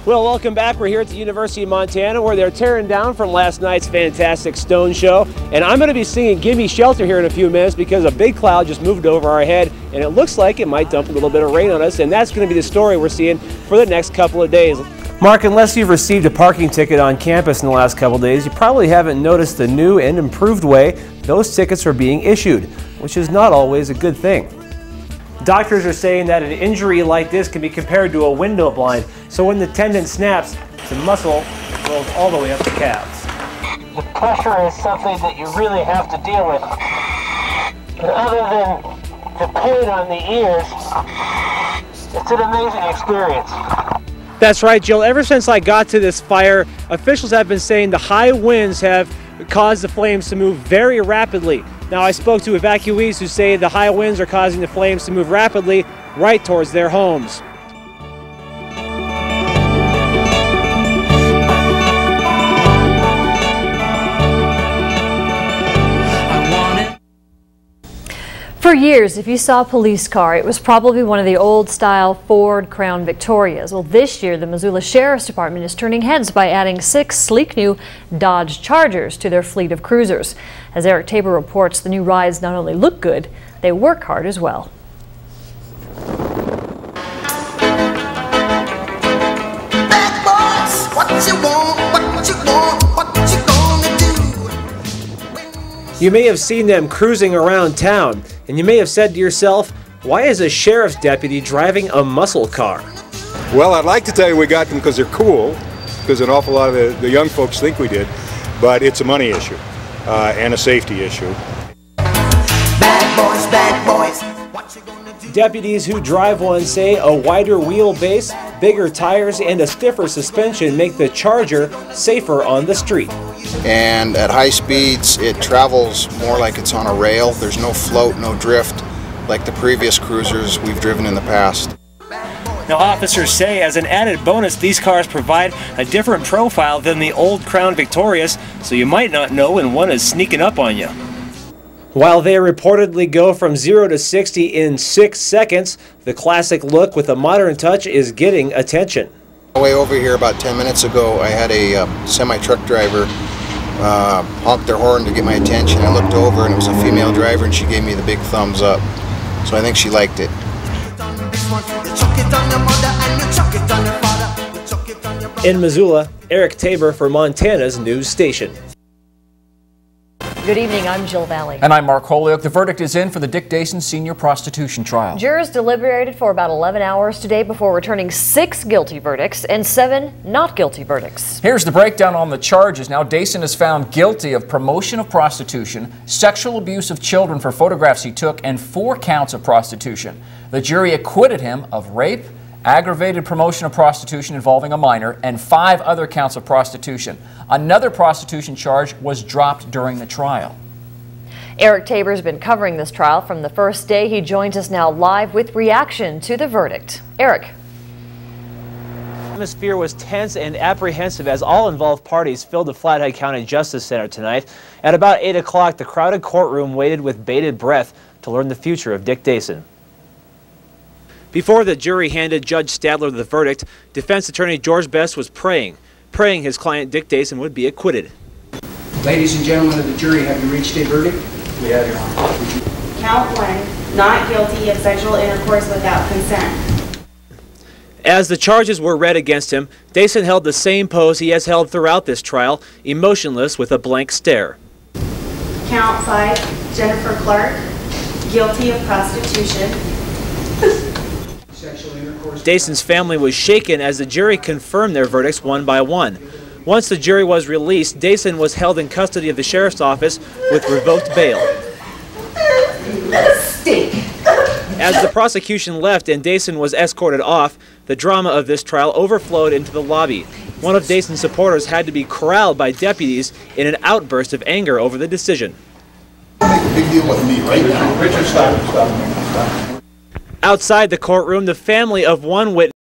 Well, welcome back. We're here at the University of Montana where they're tearing down from last night's fantastic stone show. And I'm going to be singing Gimme Shelter here in a few minutes because a big cloud just moved over our head and it looks like it might dump a little bit of rain on us, and that's going to be the story we're seeing for the next couple of days. Mark, unless you've received a parking ticket on campus in the last couple of days, you probably haven't noticed the new and improved way those tickets are being issued, which is not always a good thing. Doctors are saying that an injury like this can be compared to a window blind. So when the tendon snaps, the muscle rolls all the way up the calves. The pressure is something that you really have to deal with. And other than the pain on the ears, it's an amazing experience. That's right, Jill. Ever since I got to this fire, officials have been saying the high winds have caused the flames to move very rapidly. Now, I spoke to evacuees who say the high winds are causing the flames to move rapidly right towards their homes. For years, if you saw a police car, it was probably one of the old-style Ford Crown Victorias. Well, this year, the Missoula Sheriff's Department is turning heads by adding 6 sleek new Dodge Chargers to their fleet of cruisers. As Eric Tabor reports, the new rides not only look good, they work hard as well. Bad boys, what you want, what you want, what you gonna do? You may have seen them cruising around town, and you may have said to yourself, why is a sheriff's deputy driving a muscle car? Well, I'd like to tell you we got them because they're cool, because an awful lot of the young folks think we did, but it's a money issue and a safety issue. Bad boys, what you gonna do? Deputies who drive one say a wider wheelbase, bigger tires, and a stiffer suspension make the Charger safer on the street. And at high speeds it travels more like it's on a rail. There's no float, no drift like the previous cruisers we've driven in the past. Now, officers say as an added bonus, these cars provide a different profile than the old Crown Victorias, so you might not know when one is sneaking up on you. While they reportedly go from 0 to 60 in 6 seconds, the classic look with a modern touch is getting attention. Way over here about 10 minutes ago, I had a semi-truck driver honk their horn to get my attention. I looked over and it was a female driver and she gave me the big thumbs up. So I think she liked it. In Missoula, Eric Tabor for Montana's news station. Good evening, I'm Jill Valley. And I'm Mark Holyoke. The verdict is in for the Dick Dason senior prostitution trial. Jurors deliberated for about 11 hours today before returning 6 guilty verdicts and 7 not guilty verdicts. Here's the breakdown on the charges. Now, Dason is found guilty of promotion of prostitution, sexual abuse of children for photographs he took, and 4 counts of prostitution. The jury acquitted him of rape, aggravated promotion of prostitution involving a minor, and 5 other counts of prostitution. Another prostitution charge was dropped during the trial. Eric Tabor's been covering this trial from the first day. He joins us now live with reaction to the verdict. Eric. The atmosphere was tense and apprehensive as all involved parties filled the Flathead County Justice Center tonight. At about 8 o'clock, the crowded courtroom waited with bated breath to learn the future of Dick Dason. Before the jury handed Judge Stadler the verdict, defense attorney George Best was praying his client Dick Dason would be acquitted. Ladies and gentlemen of the jury, have you reached a verdict? We have, Your Honor. Count 1, not guilty of sexual intercourse without consent. As the charges were read against him, Dason held the same pose he has held throughout this trial, emotionless with a blank stare. Count 5, Jennifer Clark, guilty of prostitution. Dason's family was shaken as the jury confirmed their verdicts one by one. Once the jury was released, Dason was held in custody of the sheriff's office with revoked bail. As the prosecution left and Dason was escorted off, the drama of this trial overflowed into the lobby. One of Dason's supporters had to be corralled by deputies in an outburst of anger over the decision. Make a big deal with me right now. Outside the courtroom, the family of one witness